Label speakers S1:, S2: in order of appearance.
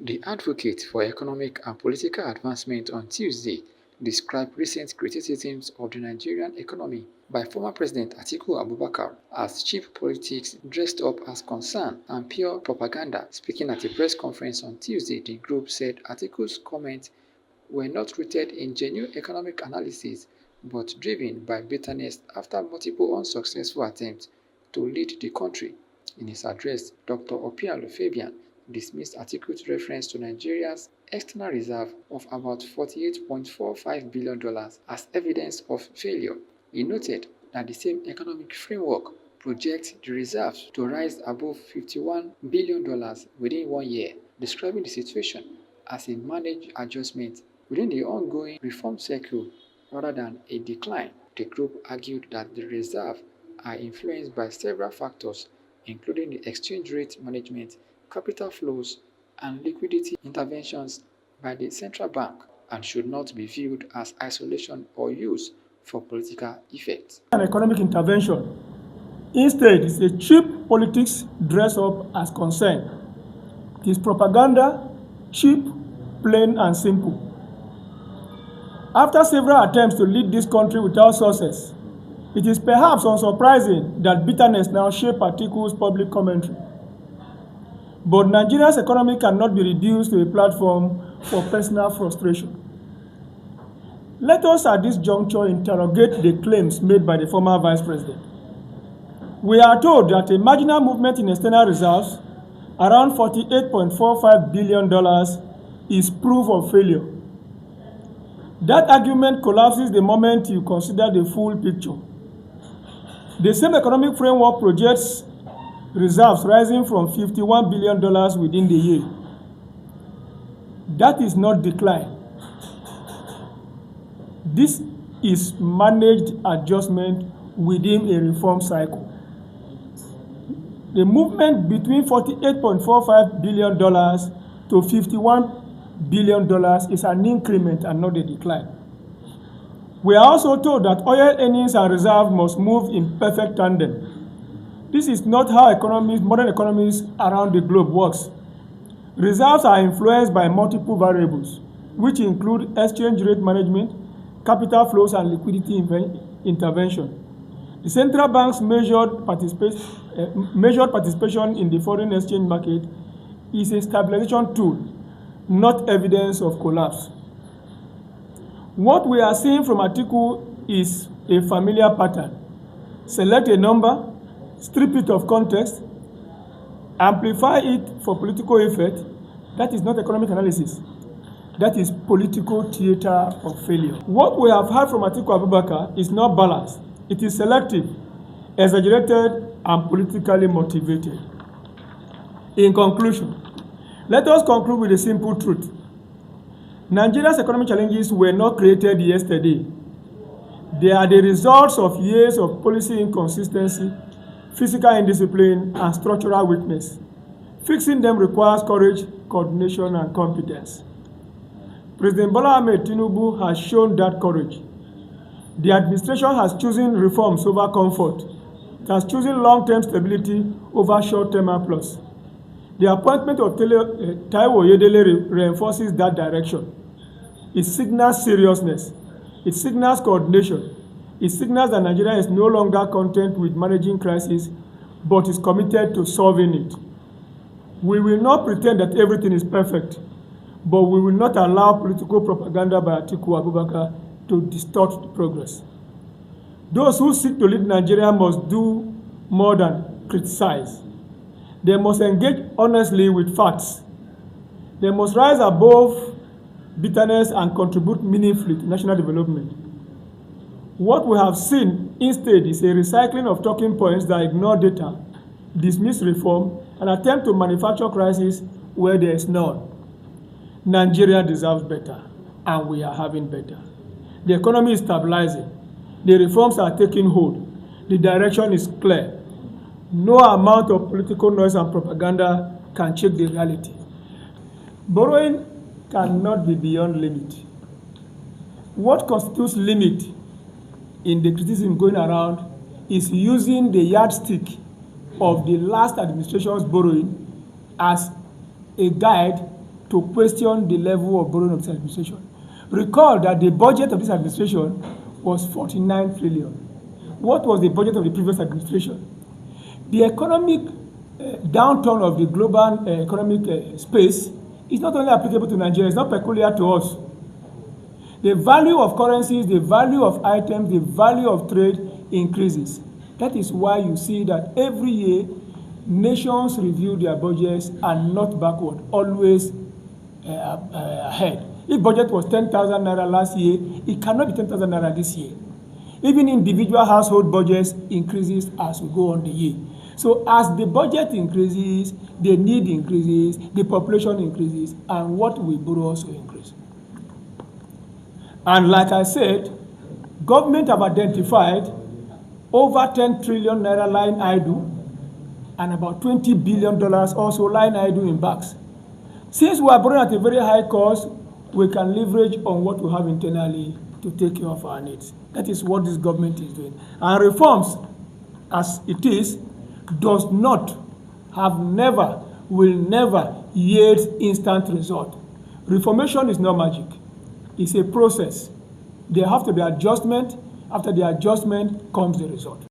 S1: The advocate for economic and political advancement on Tuesday described recent criticisms of the Nigerian economy by former President Atiku Abubakar as cheap politics dressed up as concern and pure propaganda. Speaking at a press conference on Tuesday, the group said Atiku's comments were not rooted in genuine economic analysis but driven by bitterness after multiple unsuccessful attempts to lead the country. In his address, Dr. Opialu Fabian dismissed Atiku's reference to Nigeria's external reserve of about $48.45 billion as evidence of failure. He noted that the same economic framework projects the reserves to rise above $51 billion within 1 year, describing the situation as a managed adjustment within the ongoing reform cycle rather than a decline. The group argued that the reserves are influenced by several factors, including the exchange rate management, capital flows, and liquidity interventions by the central bank, and should not be viewed as isolation or used for political effect.
S2: An economic intervention. Instead, it's a cheap politics dressed up as concern. It is propaganda, cheap, plain and simple. After several attempts to lead this country without success, it is perhaps unsurprising that bitterness now shapes Atiku's public commentary. But Nigeria's economy cannot be reduced to a platform for personal frustration. Let us at this juncture interrogate the claims made by the former Vice President. We are told that a marginal movement in external reserves, around $48.45 billion, is proof of failure. That argument collapses the moment you consider the full picture. The same economic framework projects reserves rising from $51 billion within the year. That is not decline. This is managed adjustment within a reform cycle. The movement between $48.45 billion to $51 billion is an increment and not a decline. We are also told that oil earnings and reserves must move in perfect tandem. This is not how modern economies around the globe works. Reserves are influenced by multiple variables, which include exchange rate management, capital flows, and liquidity intervention. The central bank's measured participation in the foreign exchange market is a stabilization tool, not evidence of collapse. What we are seeing from Atiku is a familiar pattern. Select a number, strip it of context, amplify it for political effect. That is not economic analysis. That is political theater of failure. What we have heard from Atiku Abubakar is not balanced. It is selective, exaggerated, and politically motivated. In conclusion, let us conclude with a simple truth. Nigeria's economic challenges were not created yesterday. They are the results of years of policy inconsistency, physical indiscipline, and structural weakness. Fixing them requires courage, coordination, and competence. President Bola Ahmed Tinubu has shown that courage. The administration has chosen reforms over comfort. It has chosen long-term stability over short-term applause. The appointment of Taiwo Oyedele reinforces that direction. It signals seriousness. It signals coordination. It signals that Nigeria is no longer content with managing crisis, but is committed to solving it. We will not pretend that everything is perfect, but we will not allow political propaganda by Atiku Abubakar to distort the progress. Those who seek to lead Nigeria must do more than criticize. They must engage honestly with facts. They must rise above bitterness and contribute meaningfully to national development. What we have seen instead is a recycling of talking points that ignore data, dismiss reform, and attempt to manufacture crisis where there is none. Nigeria deserves better, and we are having better. The economy is stabilizing. The reforms are taking hold. The direction is clear. No amount of political noise and propaganda can change the reality. Borrowing cannot be beyond limit. What constitutes limit in the criticism going around is using the yardstick of the last administration's borrowing as a guide to question the level of borrowing of this administration. Recall that the budget of this administration was 49 trillion. What was the budget of the previous administration? The economic downturn of the global economic space is not only applicable to Nigeria, it's not peculiar to us. The value of currencies, the value of items, the value of trade increases. That is why you see that every year, nations review their budgets and not backward, always ahead. If budget was 10,000 naira last year, it cannot be 10,000 naira this year. Even individual household budgets increases as we go on the year. So as the budget increases, the need increases, the population increases, and what we borrow also increases. And like I said, government have identified over 10 trillion naira lying idle and about $20 billion also lying idle in banks. Since we are borrowing at a very high cost, we can leverage on what we have internally to take care of our needs. That is what this government is doing. And reforms, as it is, does not, have never, will never yield instant result. Reformation is not magic. It's a process. There have to be adjustment. After the adjustment comes the result.